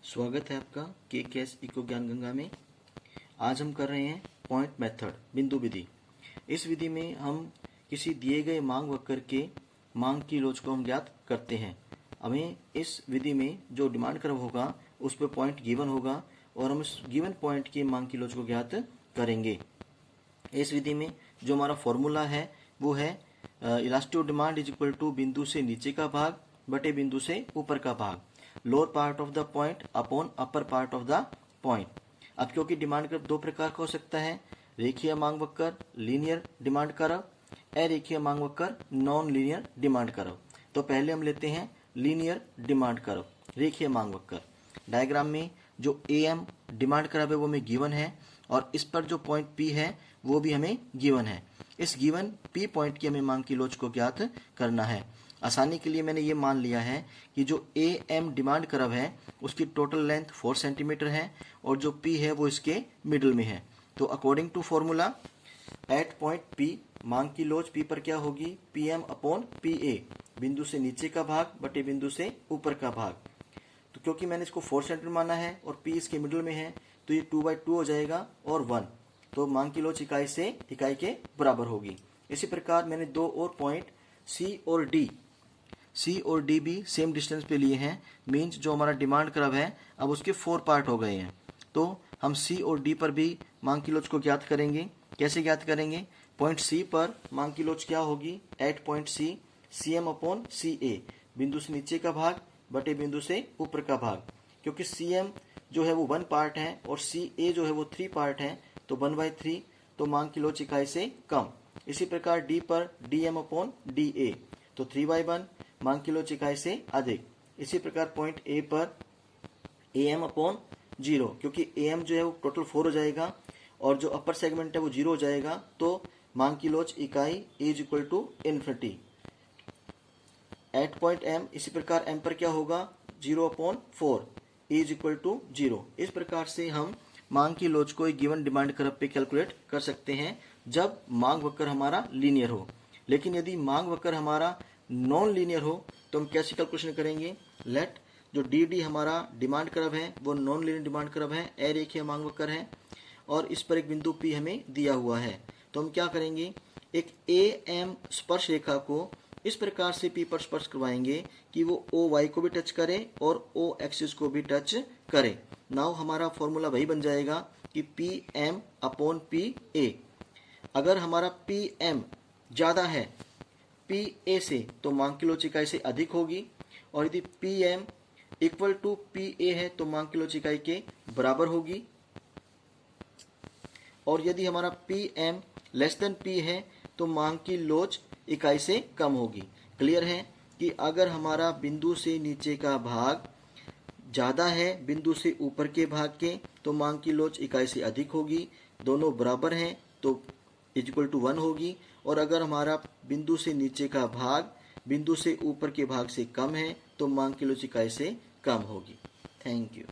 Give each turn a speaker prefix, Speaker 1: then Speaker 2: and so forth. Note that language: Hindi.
Speaker 1: स्वागत है आपका के इको ज्ञान गंगा में। आज हम कर रहे हैं पॉइंट मेथड, बिंदु विधि। इस विधि में हम किसी दिए गए मांग वक्र के मांग की लोच को हम ज्ञात करते हैं। हमें इस विधि में जो डिमांड कर्व होगा उस पर पॉइंट गिवन होगा और हम इस गिवन पॉइंट की मांग की लोच को ज्ञात करेंगे। इस विधि में जो हमारा फॉर्मूला है वो है elastic demand is equal to बिंदु से नीचे का भाग बटे बिंदु से ऊपर का भाग, lower part of the point upon upper part of the point. अब क्योंकि डिमांड कर्व दो प्रकार का हो सकता है, रेखीय मांग वक्र लीनियर डिमांड कर्व, अरेखीय मांग वक्र नॉन लीनियर डिमांड कर्व। तो पहले हम लेते हैं लीनियर डिमांड कर्व, रेखीय मांग वक्र। डायग्राम में जो AM डिमांड कर्व है वो हमें गिवन है और इस पर जो पॉइंट P है वो भी हमें गिवन है। इस गिवन P पॉइंट की हमें मांग की लोच को ज्ञात करना है। आसानी के लिए मैंने ये मान लिया है कि जो AM डिमांड कर्व है उसकी टोटल लेंथ 4 सेंटीमीटर है और जो P है वो इसके मिडिल में है। तो according to formula at point P मांग की लोच P पर क्या होगी, PM अपॉन PA, बिंदु से नीचे का भाग बटे बिंदु से ऊपर का भाग। तो क्योंकि मैंने इसको 4 सेंटीमीटर माना है और P इसके मिडिल में है तो ये 2/2 हो जाएगा और 1, तो मांग की लोच इकाई से इकाई के बराबर होगी। इसी प्रकार मैंने दो और पॉइंट C और D भी सेम डिस्टेंस पे लिए हैं। मीन्स जो हमारा डिमांड कर्व है अब उसके 4 पार्ट हो गए हैं। तो हम C और D पर भी मांग की लोच को ज्ञात करेंगे। कैसे ज्ञात करेंगे, पॉइंट C पर मांग की लोच क्या होगी, at point C CM upon CA, बिंदु से नीचे का भाग बटे बिंदु से ऊपर का भाग। क्योंकि CM जो है वो 1 पार्ट है और CA जो है वो 3 पार्ट है तो 1/3, तो मांग की लोच इकाई से कम। इसी प्रकार D पर DM अपॉन DA, तो 3/1, मांग की लोच इकाई से अधिक। इसी प्रकार पॉइंट A पर AM अपॉन 0, क्योंकि AM जो है वो टोटल 4 हो जाएगा और जो अपर सेगमेंट है वो 0 हो जाएगा, तो मांग की लोच इकाई is equal to infinity at point M। इसी प्रकार M पर क्या होगा, 0/4 इज इक्वल टू 0। इस प्रकार से हम मांग की लोच को एक गिवन डिमांड कर्व पे कैलकुलेट कर सकते हैं जब मांग वक्र हमारा लीनियर हो। लेकिन यदि मांग वक्र हमारा नॉन लीनियर हो तो हम कैसे कैलकुलेशन करेंगे, लेट जो DD हमारा डिमांड कर्व है वो नॉन लीनियर डिमांड कर्व है, अरेखीय मांग वक्र है और इस पर एक बिंदु P हमें दिया हुआ है। तो हम क्या करेंगे, एक AM स्पर्श रेखा को इस प्रकार से P पर स्पर्श करवाएंगे कि वो OY को भी टच करे और O एक्सिस को भी टच करे। नाउ हमारा फॉर्मूला वही बन जाएगा कि PM अपॉन PA। अगर हमारा PM ज्यादा है PA से तो मांग की लोच इकाई से अधिक होगी और यदि PM इक्वल टू PA है तो मांग की लोच इकाई के बराबर होगी। और यदि हमारा PM लेस देन P है तो मांग की लोच इकाई से कम होगी। क्लियर है कि अगर हमारा बिंदु से नीचे का भाग ज्यादा है बिंदु से ऊपर के भाग के तो मांग की लोच इकाई से अधिक होगी, दोनों बराबर हैं तो इक्वल टू 1 होगी। और अगर हमारा बिंदु से नीचे का भाग बिंदु से ऊपर के भाग से कम है तो मांग की लोच इकाई से कम होगी। Thank you.